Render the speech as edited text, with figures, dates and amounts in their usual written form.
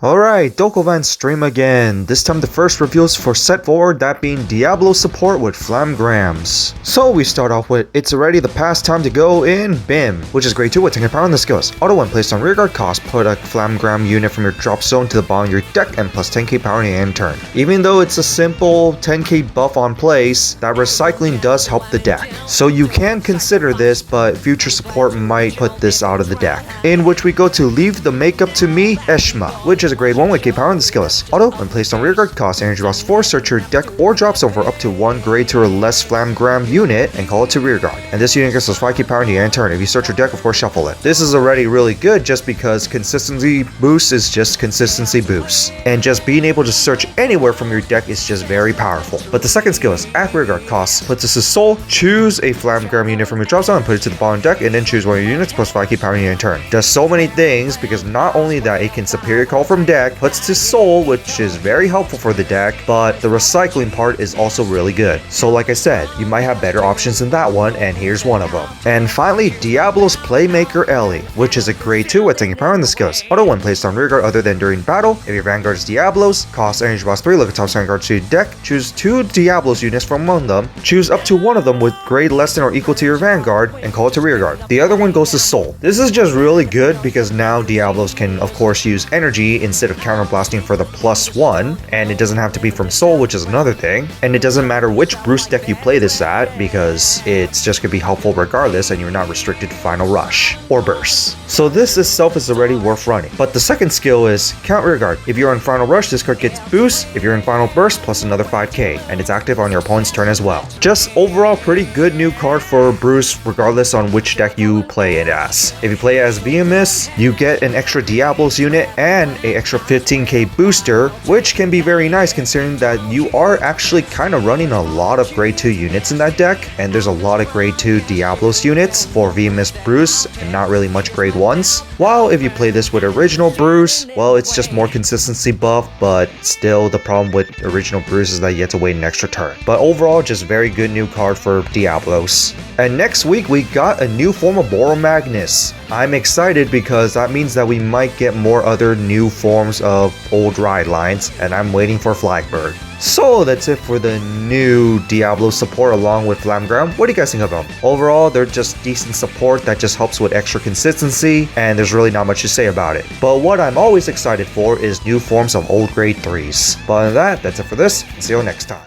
Alright, Dokovan's stream again. This time the first reveals for set 4, that being Diablo support with Flamgrams. So we start off with, it's already the past time to go in BIM, which is great too with taking power on the skills. Auto when placed on rearguard cost, put a Flamgram unit from your drop zone to the bottom of your deck and plus 10k power in the end turn. Even though it's a simple 10k buff on place, that recycling does help the deck. So you can consider this, but future support might put this out of the deck. In which we go to Leave the Makeup to Me, Eshma, which is a grade 1 with K power on the skill list. Auto, when placed on rearguard cost, energy loss 4, search your deck or drop zone for up to 1 grade 2 or less Flamgram unit and call it to rearguard. And this unit gets us 5k power in the end turn. If you search your deck, of course shuffle it. This is already really good just because consistency boost is just consistency boost. And just being able to search anywhere from your deck is just very powerful. But the second skill is at rearguard cost, puts us to soul, choose a Flamgram unit from your drop zone and put it to the bottom deck and then choose one of your units plus 5k power in the end turn. Does so many things because not only that it can superior call from deck, puts to soul, which is very helpful for the deck, but the recycling part is also really good. So like I said, you might have better options than that one, and here's one of them. And finally, Diablo's Playmaker Ellie, which is a grade 2 with taking power in the skills. Auto when placed on rearguard other than during battle. If your Vanguard is Diablos, cost energy loss 3, look at top Vanguard to your deck, choose 2 Diablos units from among them, choose up to one of them with grade less than or equal to your Vanguard, and call it to rearguard. The other one goes to soul. This is just really good because now Diablos can of course use energy instead of counterblasting for the +1, and it doesn't have to be from soul, which is another thing. And it doesn't matter which Bruce deck you play this at because it's just gonna be helpful regardless, and you're not restricted to final rush or burst. So this itself is already worth running. But the second skill is count rearguard. If you're in final rush, this card gets boost. If you're in final burst, plus another 5k, and it's active on your opponent's turn as well. Just overall pretty good new card for Bruce regardless on which deck you play it as. If you play as Divinez, you get an extra Diablos unit and an extra 15k booster, which can be very nice considering that you are actually kind of running a lot of grade 2 units in that deck, and there's a lot of grade 2 Diablos units for Divinez Bruce and not really much grade 1s. While if you play this with original Bruce, well, it's just more consistency buff, but still the problem with original Bruce is that you have to wait an extra turn. But overall, just very good new card for Diablos. And next week we got a new form of Boro Magnus. I'm excited because that means that we might get more other new forms of old ride lines, and I'm waiting for Flagbird. So that's it for the new Diablo support along with Flamgram. What do you guys think of them? Overall, they're just decent support that just helps with extra consistency, and there's really not much to say about it. But what I'm always excited for is new forms of old grade 3s. But other than that, that's it for this, and see you next time.